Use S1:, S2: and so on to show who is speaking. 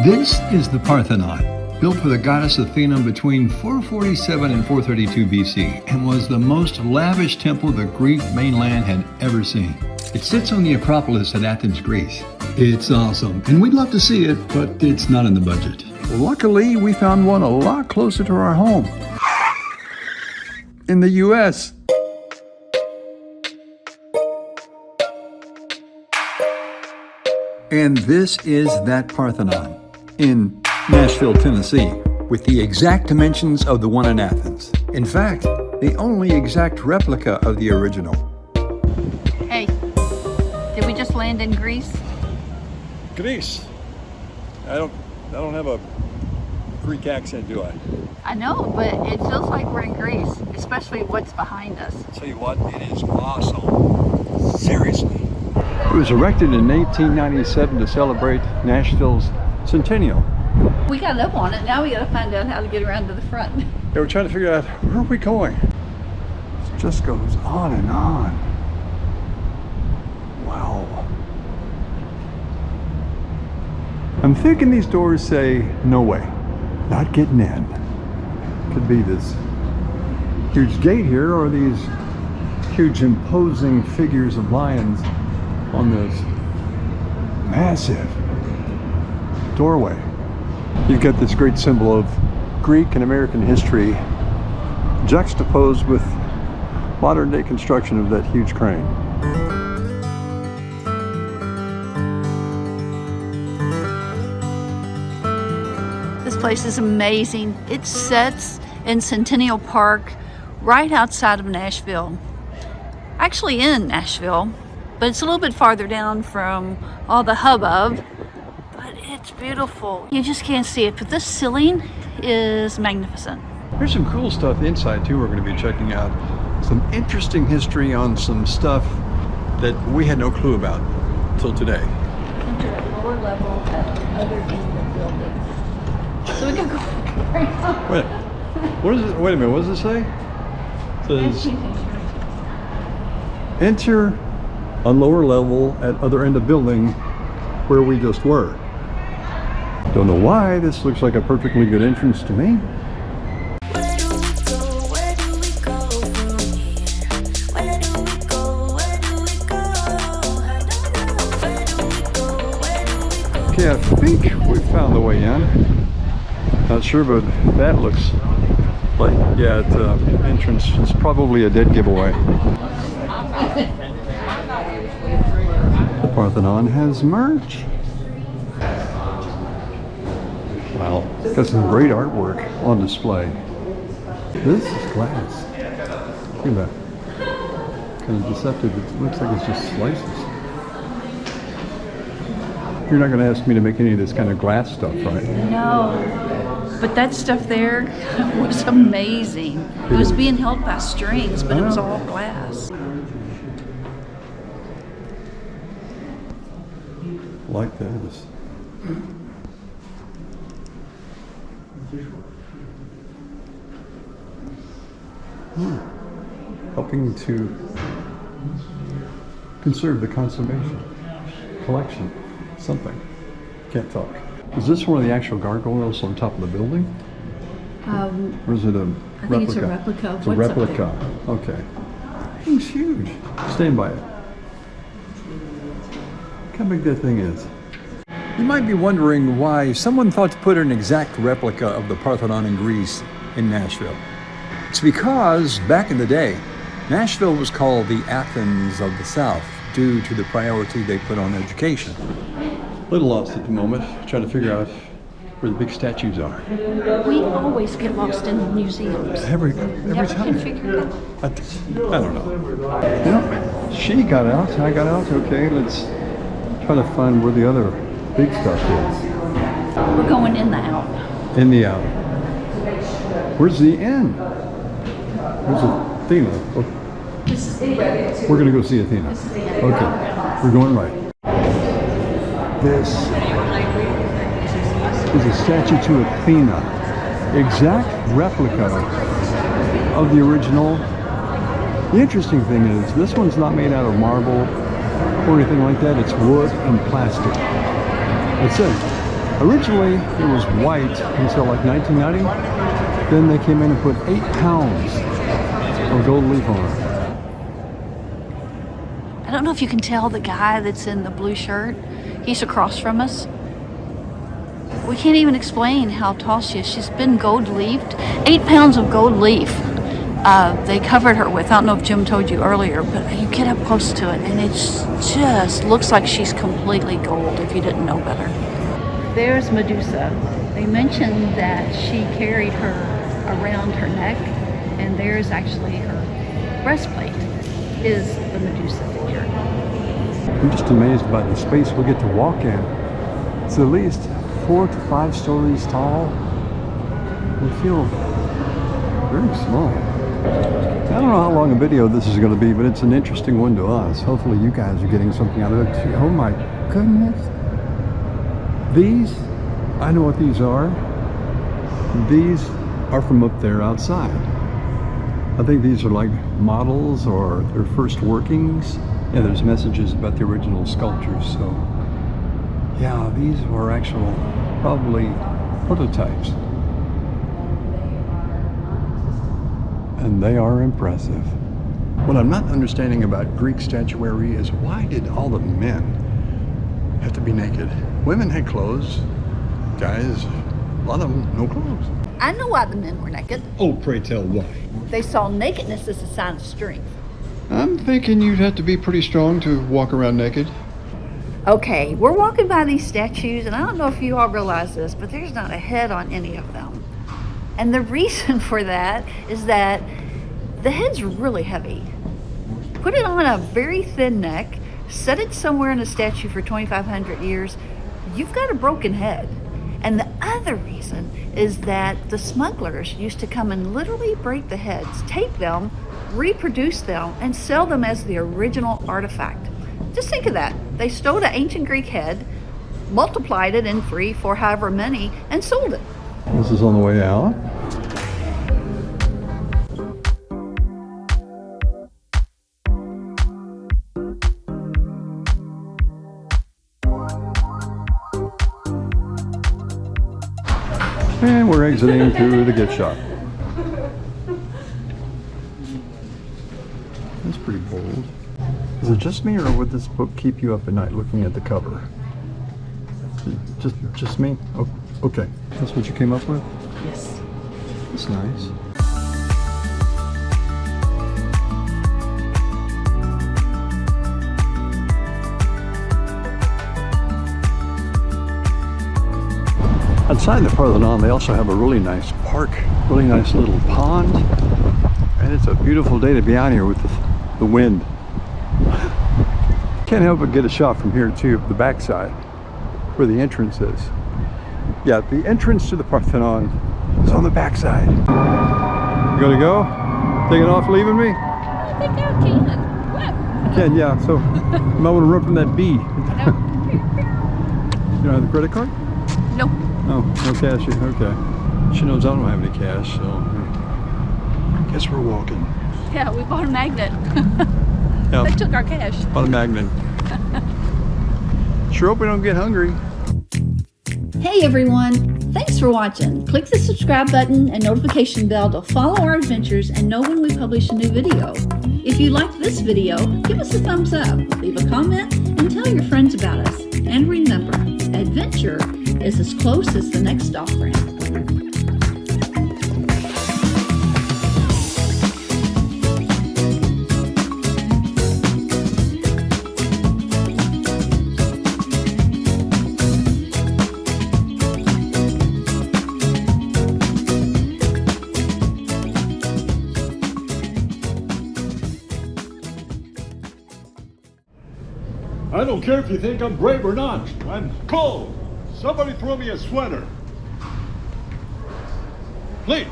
S1: This is the Parthenon, built for the goddess Athena between 447 and 432 BC, and was the most lavish temple the Greek mainland had ever seen. It sits on the Acropolis at Athens, Greece. It's awesome, and we'd love to see it, but it's not in the budget. Luckily, we found one a lot closer to our home. In the U.S. And this is that Parthenon in Nashville, Tennessee, with the exact dimensions of the one in Athens. In fact, the only exact replica of the original.
S2: Hey, did we just land in Greece?
S3: Greece. I don't have a Greek accent, do I?
S2: I know, but it feels like we're in Greece, especially what's behind us.
S3: I'll tell you what, it is awesome. Seriously.
S1: It was erected in 1897 to celebrate Nashville's centennial.
S2: We got up on it, now we gotta find out how to get around to the front.
S1: Yeah, we're trying to figure out where are we going. It just goes on and on. Wow. I'm thinking these doors say, no way, not getting in. Could be this huge gate here or these huge imposing figures of lions on this massive doorway. You've got this great symbol of Greek and American history juxtaposed with modern day construction of that huge crane.
S2: This place is amazing. It sits in Centennial Park right outside of Nashville. Actually in Nashville, but it's a little bit farther down from all the hubbub. But it's beautiful. You just can't see it, but this ceiling is magnificent.
S1: There's some cool stuff inside too we're going to be checking out. Some interesting history on some stuff that we had no clue about until today.
S2: Enter at lower level at the other end of the building. So we can go
S1: Wait a minute, what does it say? It says, enter on lower level at other end of building where we just were. Don't know why, this looks like a perfectly good entrance to me. Okay, I think we found the way in. Not sure, but that looks like, yeah, it's entrance. It's probably a dead giveaway. The Parthenon has merch. Wow, got some great artwork on display. This is glass. Look at that. Kind of deceptive. It looks like it's just slices. You're not going to ask me to make any of this kind of glass stuff, right?
S2: No, but that stuff there was amazing. It was being held by strings, but it was all glass.
S1: Like this. Helping to conserve the conservation collection. Something. Can't talk. Is this one of the actual gargoyles on top of the building? Or is it a replica?
S2: I think it's a replica.
S1: It's a replica. Okay. Thing's huge. Stand by it. Look how big that thing is. You might be wondering why someone thought to put an exact replica of the Parthenon in Greece in Nashville. It's because, back in the day, Nashville was called the Athens of the South due to the priority they put on education. A little lost at the moment, trying to figure out where the big statues are.
S2: We always get lost in museums.
S1: Every
S2: Never
S1: time.
S2: can figure it out.
S1: I don't know. You know, she got out, I got out. Okay, let's try to find where the other big stuff is.
S2: We're going in the out.
S1: In the out. Where's the inn? Where's Athena? Oh,
S2: This is the
S1: we're gonna go see Athena. Okay, we're going right. This is a statue to Athena. Exact replica of the original. The interesting thing is, this one's not made out of marble or anything like that. It's wood and plastic. That's it. Originally, it was white until like 1990. Then they came in and put 8 pounds of gold leaf on it.
S2: I don't know if you can tell the guy that's in the blue shirt. He's across from us. We can't even explain how tall she is. She's been gold leafed. 8 pounds of gold leaf. They covered her with, I don't know if Jim told you earlier, but you get up close to it and it just looks like she's completely gold if you didn't know better. There's Medusa. They mentioned that she carried her around her neck, and there's actually her breastplate is the Medusa figure.
S1: I'm just amazed by the space we get to walk in. It's at least 4 to 5 stories tall. We feel very small. I don't know how long a video this is going to be, but it's an interesting one to us. Hopefully you guys are getting something out of it too. Oh my goodness. These, I know what these are. These are from up there outside. I think these are like models or their first workings. Yeah, there's messages about the original sculptures, so yeah, these were actual, probably prototypes. And they are impressive. What I'm not understanding about Greek statuary is why did all the men have to be naked? Women had clothes, guys, a lot of them, no clothes.
S2: I know why the men were naked.
S1: Oh, pray tell why?
S2: They saw nakedness as a sign of strength.
S1: I'm thinking you'd have to be pretty strong to walk around naked.
S2: Okay, we're walking by these statues, and I don't know if you all realize this, but there's not a head on any of them. And the reason for that is that the head's really heavy. Put it on a very thin neck, set it somewhere in a statue for 2,500 years, you've got a broken head. And the other reason is that the smugglers used to come and literally break the heads, take them, reproduce them, and sell them as the original artifact. Just think of that. They stole an ancient Greek head, multiplied it in 3, 4, however many, and sold it.
S1: This is on the way out. And we're exiting to the gift shop. That's pretty bold. Is it just me, or would this book keep you up at night looking at the cover? Just me? Oh, okay. That's what you came up with?
S2: Yes.
S1: That's nice. Outside the Parthenon, they also have a really nice park, really nice little pond, and it's a beautiful day to be out here with the wind. Can't help but get a shot from here too, of the backside, where the entrance is. Yeah, the entrance to the Parthenon is on the backside. You gonna go? Taking off, leaving me?
S2: I think I can. What?
S1: You can, yeah. So you might want to run from that bee.
S2: No.
S1: You don't have the credit card?
S2: Nope.
S1: Oh, no cash. Okay. She knows I don't have any cash, so I guess we're walking.
S2: Yeah, we bought a magnet.
S1: Yeah,
S2: They took our cash.
S1: bought a magnet. Sure hope we don't get hungry.
S2: Hey everyone, thanks for watching. Click the subscribe button and notification bell to follow our adventures and know when we publish a new video. If you liked this video, give us a thumbs up, leave a comment, and tell your friends about us. And remember, adventure is as close as the next off-ramp.
S3: I don't care if you think I'm brave or not. I'm cold. Somebody throw me a sweater. Please.